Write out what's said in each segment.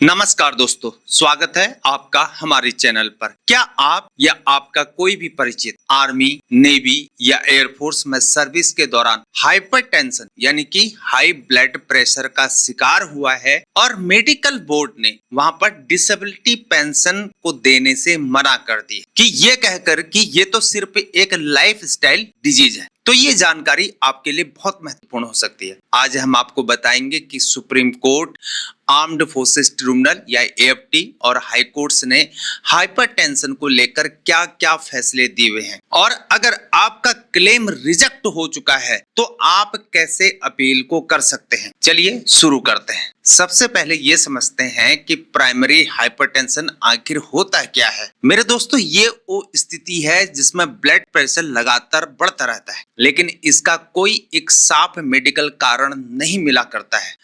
नमस्कार दोस्तों, स्वागत है आपका हमारे चैनल पर। क्या आप या आपका कोई भी परिचित आर्मी, नेवी या एयरफोर्स में सर्विस के दौरान हाइपरटेंशन यानी कि हाई ब्लड प्रेशर का शिकार हुआ है और मेडिकल बोर्ड ने वहां पर डिसेबिलिटी पेंशन को देने से मना कर दी कि ये कहकर कि ये तो सिर्फ एक लाइफस्टाइल डिजीज है। तो ये जानकारी आपके लिए बहुत महत्वपूर्ण हो सकती है। आज हम आपको बताएंगे कि supreme court, armed forces tribunal या एएफटी और हाई कोर्ट्स ने हाइपरटेंशन को लेकर क्या क्या फैसले दिए हुए हैं और अगर आपका क्लेम रिजेक्ट हो चुका है तो आप कैसे अपील को कर सकते हैं। चलिए शुरू करते हैं। सबसे पहले ये समझते हैं कि प्राइमरी हाइपरटेंशन आखिर होता क्या है। मेरे दोस्तों, ये वो स्थिति है जिसमें ब्लड प्रेशर लगातार बढ़ता रहता है लेकिन इसका कोई एक साफ मेडिकल कारण नहीं मिला करता है।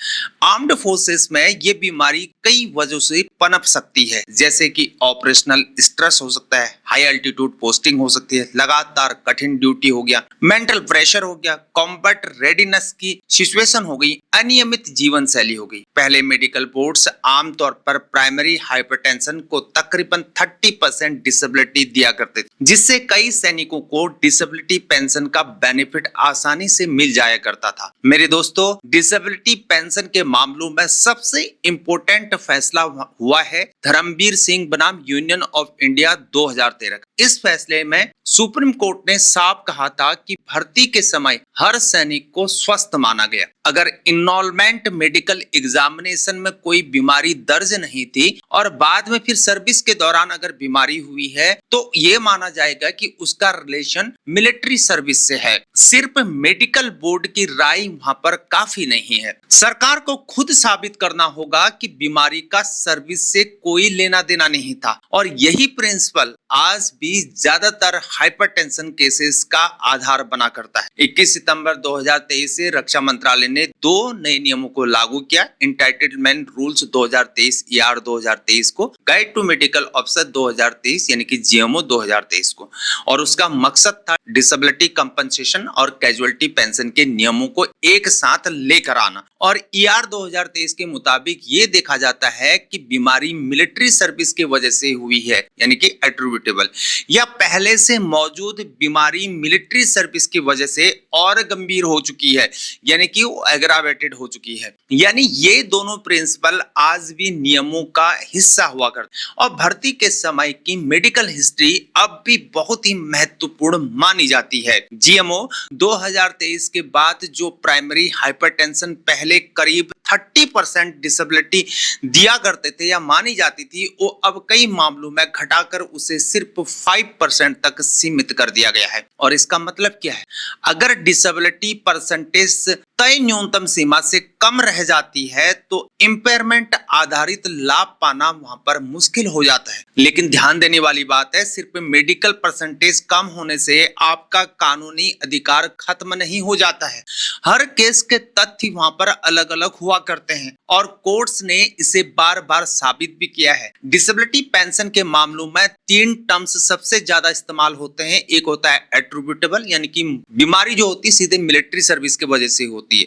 आर्म्ड फोर्सेस में ये बीमारी कई वजहों से पनप सकती है, जैसे कि ऑपरेशनल स्ट्रेस हो सकता है, हाई एल्टीट्यूड पोस्टिंग हो सकती है, लगातार कठिन ड्यूटी हो गया, मेंटल प्रेशर हो गया, कॉम्बैट रेडीनेस की सिचुएशन हो गई, अनियमित जीवन शैली हो गई। पहले मेडिकल बोर्ड्स आमतौर पर प्राइमरी हाइपरटेंशन को तकरीबन 30% डिसेबिलिटी दिया करते थे, जिससे कई सैनिकों को डिसेबिलिटी पेंशन का बेनिफिट आसानी से मिल जाया करता था। मेरे दोस्तों, डिसेबिलिटी पेंशन के मामलों में सबसे इंपॉर्टेंट फैसला हुआ है धर्मवीर सिंह बनाम यूनियन ऑफ इंडिया 2013। इस फैसले में सुप्रीम कोर्ट ने साफ कहा था कि भर्ती के समय हर सैनिक को स्वस्थ माना गया। अगर इनरोलमेंट मेडिकल एग्जामिनेशन में कोई बीमारी दर्ज नहीं थी और बाद में फिर सर्विस के दौरान अगर बीमारी हुई है तो ये माना जाएगा कि उसका रिलेशन मिलिट्री सर्विस से है। सिर्फ मेडिकल बोर्ड की राय वहां पर काफी नहीं है। सरकार को खुद साबित करना होगा कि बीमारी का सर्विस से कोई लेना देना नहीं था और यही प्रिंसिपल आज भी ज्यादातर हाइपरटेंशन केसेस का आधार बना करता है। 21 सितंबर 2023 से रक्षा मंत्रालय ने 2 नए नियमों को लागू किया। एंटाइटलमेंट रूल्स 2023 ER 2023 को, गाइड टू मेडिकल ऑफिसर 2023 यानी कि जीएमओ 2023 को, और उसका मकसद था डिसेबिलिटी कंपनसेशन और कैजुअलिटी पेंशन के नियमों को एक साथ लेकर आना। और ER 2023 के मुताबिक ये देखा जाता है कि बीमारी मिलिट्री सर्विस की वजह से हुई है यानी कि एट्रिब्यूटेबल, या पहले से मौजूद बीमारी मिलिट्री सर्विस की वजह से और गंभीर हो चुकी है यानी कि वो एग्रावेटेड हो चुकी है। यानी ये दोनों प्रिंसिपल आज भी नियमों का हिस्सा हुआ करते हैं और भर्ती के समय की मेडिकल हिस्ट्री अब भी बहुत ही महत्वपूर्ण मानी जाती है। जीएमओ 2023 के बाद जो प्राइमरी हाइपरटेंशन पहले करीब 30% डिसेबिलिटी दिया करते थे या मानी जाती थी, वो अब कई मामलों में घटाकर उसे सिर्फ 5% तक सीमित कर दिया गया है। और इसका मतलब क्या है? अगर डिसेबिलिटी परसेंटेज तय न्यूनतम सीमा से कम रह जाती है तो इम्पेयरमेंट आधारित लाभ पाना वहां पर मुश्किल हो जाता है। लेकिन ध्यान देने वाली बात है, सिर्फ मेडिकल परसेंटेज कम होने से आपका कानूनी अधिकार खत्म नहीं हो जाता है। हर केस के तथ्य वहां पर अलग अलग हुआ करते हैं और कोर्ट्स ने इसे बार बार साबित भी किया है। डिसेबिलिटी पेंशन के मामलों में 3 टर्म्स सबसे ज्यादा इस्तेमाल होते हैं। एक होता है एट्रिब्यूटेबल यानी कि बीमारी जो होती है सीधे मिलिट्री सर्विस की वजह से होती है,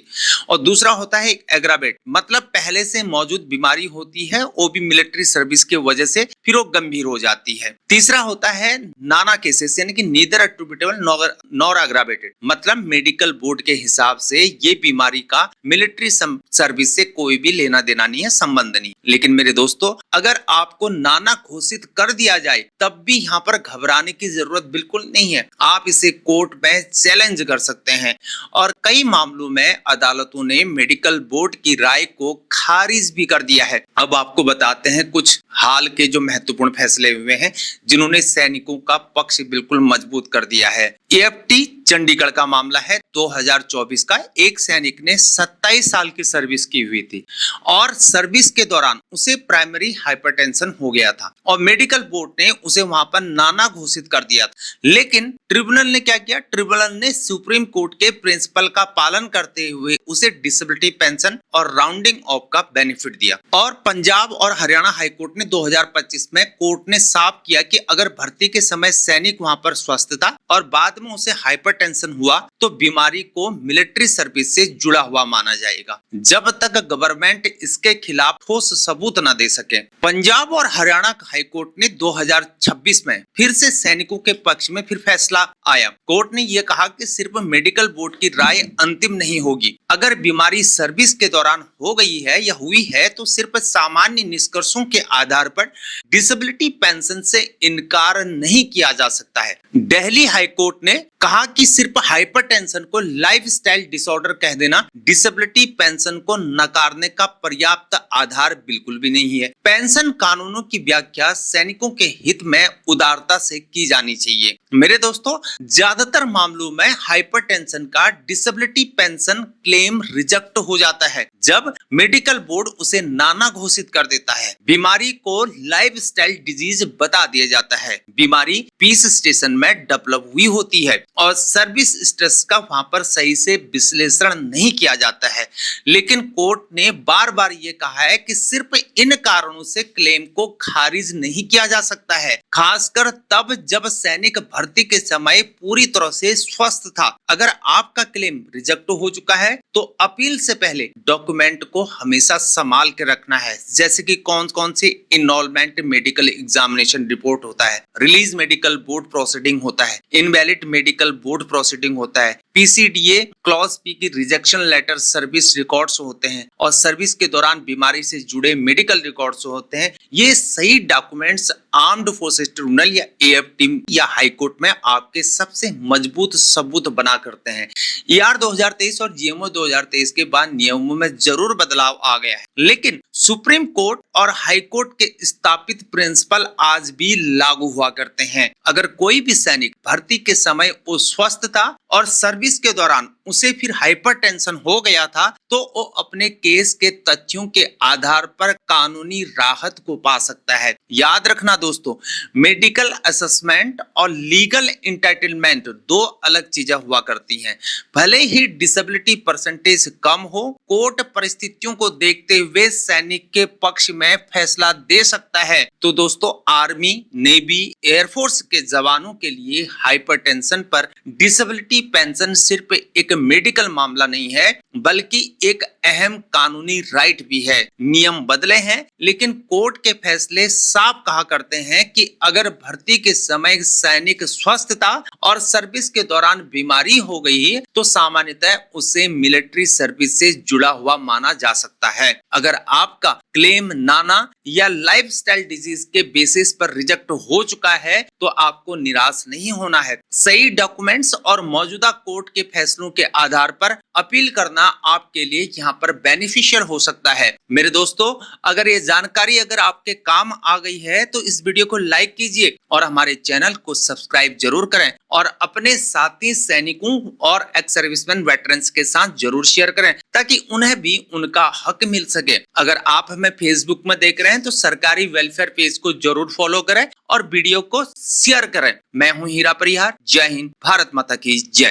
और दूसरा होता है एग्रावेट, मतलब पहले से मौजूद बीमारी होती है वो भी मिलिट्री सर्विस की वजह से फिर वो गंभीर हो जाती है। तीसरा होता है नाना केसेस यानी कि नीदर एट्रिब्यूटेबल नॉर एग्रावेटेड, मतलब मेडिकल बोर्ड के हिसाब से ये बीमारी का मिलिट्री सर्विस से कोई भी लेना देना नहीं है, संबंध नहीं। लेकिन मेरे दोस्तों, अगर आपको नाना घोषित कर दिया जाए तब भी यहाँ पर घबराने की जरूरत बिल्कुल नहीं है। आप इसे कोर्ट में चैलेंज कर सकते हैं और कई मामलों में अदालतों ने मेडिकल बोर्ड की राय को खारिज भी कर दिया है। अब आपको बताते हैं कुछ हाल के जो महत्वपूर्ण फैसले हुए हैं जिन्होंने सैनिकों का पक्ष बिल्कुल मजबूत कर दिया है। एएफटी चंडीगढ़ का मामला है 2024 का। एक सैनिक ने 27 साल की सर्विस की हुई थी और सर्विस के दौरान उसे प्राइमरी हाइपरटेंशन हो गया था और मेडिकल बोर्ड ने उसे वहां पर नाना घोषित कर दिया था। लेकिन ट्रिब्यूनल ने क्या किया? ट्रिब्यूनल ने सुप्रीम कोर्ट के प्रिंसिपल का पालन करते हुए उसे डिसेबिलिटी पेंशन और राउंडिंग ऑफ का बेनिफिट दिया और पंजाब और हरियाणा हाईकोर्ट ने 2025 में कोर्ट ने साफ किया कि अगर भर्ती के समय सैनिक वहां पर स्वस्थ था और बाद में उसे हाइपरटेंशन हुआ तो बीमारी को मिलिट्री सर्विस से जुड़ा हुआ माना जाएगा, जब तक गवर्नमेंट इसके खिलाफ ठोस सबूत न दे सके। पंजाब और हरियाणा हाईकोर्ट ने 2026 में फिर से सैनिकों के पक्ष में फिर फैसला आया। कोर्ट ने यह कहा कि सिर्फ मेडिकल बोर्ड की राय अंतिम नहीं होगी। अगर बीमारी सर्विस के दौरान हो गई है या हुई है तो सिर्फ सामान्य निष्कर्षों के आधार पर डिसेबिलिटी पेंशन से इनकार नहीं किया जा सकता है। दिल्ली हाईकोर्ट ने कहा कि सिर्फ हाइपरटेंशन को लाइफस्टाइल डिसऑर्डर कह देना डिसेबिलिटी पेंशन को नकारने का पर्याप्त आधार बिल्कुल भी नहीं है। पेंशन कानूनों की व्याख्या सैनिकों के हित में उदारता से की जानी चाहिए। मेरे दोस्तों, ज्यादातर मामलों में हाइपरटेंशन का डिसेबिलिटी पेंशन क्लेम रिजेक्ट हो जाता है जब मेडिकल बोर्ड उसे नाना घोषित कर देता है। बीमारी को लाइफस्टाइल डिजीज बता दिया जाता है। बीमारी पीस स्टेशन में डेवलप हुई होती है और सर्विस स्ट्रेस का वहां पर सही से विश्लेषण नहीं किया जाता है। लेकिन कोर्ट ने बार बार ये कहा है कि सिर्फ इन कारणों से क्लेम को खारिज नहीं किया जा सकता है, खासकर तब जब सैनिक भर्ती के समय पूरी तरह से स्वस्थ था। अगर आपका क्लेम रिजेक्ट हो चुका है तो अपील से पहले डॉक्यूमेंट को हमेशा संभाल के रखना है, जैसे कि कौन कौन से इनरोलमेंट मेडिकल एग्जामिनेशन रिपोर्ट होता है, रिलीज मेडिकल बोर्ड प्रोसीडिंग होता है, इनवैलिड मेडिकल बोर्ड प्रोसीडिंग होता है, पीसीडीए क्लॉज पी की रिजेक्शन लेटर सर्विस रिकॉर्ड्स होते हैं और सर्विस के दौरान बीमारी से जुड़े मेडिकल रिकॉर्ड्स होते हैं। ये सही डॉक्यूमेंट्स आर्म्ड फोर्सेस ट्रिब्यूनल या एएफ टीम या हाईकोर्ट में आपके सबसे मजबूत सबूत बना करते हैं। ईआर 2023 और जीएमओ 2023 के बाद नियमों में जरूर बदलाव आ गया है, लेकिन सुप्रीम कोर्ट और हाई कोर्ट के स्थापित प्रिंसिपल आज भी लागू हुआ करते हैं। अगर कोई भी सैनिक भर्ती के समय वो स्वस्थ था और सर्विस के दौरान उसे फिर हाइपरटेंशन हो गया था तो वो अपने केस के तथ्यों के आधार पर कानूनी राहत को पा सकता है। याद रखना दोस्तों, मेडिकल असेसमेंट और लीगल एंटाइटलमेंट दो अलग चीजें हुआ करती हैं। भले ही डिसेबिलिटी परसेंटेज कम हो, कोर्ट परिस्थितियों को देखते हुए सैनिक के पक्ष में फैसला दे सकता है। तो दोस्तों, आर्मी, नेवी, एयरफोर्स के जवानों के लिए हाइपरटेंशन पर डिसेबिलिटी पेंशन सिर्फ एक मेडिकल मामला नहीं है, बल्कि एक अहम कानूनी राइट भी है। नियम बदले हैं, लेकिन कोर्ट के फैसले साफ कहा करते हैं कि अगर भर्ती के समय सैनिक स्वस्थ था और सर्विस के दौरान बीमारी हो गई है तो सामान्यतः उसे मिलिट्री सर्विस से जुड़ा हुआ माना जा सकता है। अगर आपका क्लेम नाना या लाइफस्टाइल डिजीज के बेसिस पर रिजेक्ट हो चुका है तो आपको निराश नहीं होना है। सही डॉक्यूमेंट्स और मौजूदा कोर्ट के फैसलों के आधार पर अपील करना आपके लिए यहाँ पर बेनिफिशियल हो सकता है। मेरे दोस्तों, अगर ये जानकारी अगर आपके काम आ गई है तो इस वीडियो को लाइक कीजिए और हमारे चैनल को सब्सक्राइब जरूर करें और अपने साथी सैनिकों और एक्स सर्विसमैन वेटरन्स के साथ जरूर शेयर करें ताकि उन्हें भी उनका हक मिल सके। अगर आप हमें फेसबुक में देख रहे हैं तो सरकारी वेलफेयर पेज को जरूर फॉलो करें और वीडियो को शेयर करें। मैं हूं हीरा परिहार। जय हिंद, भारत माता की जय।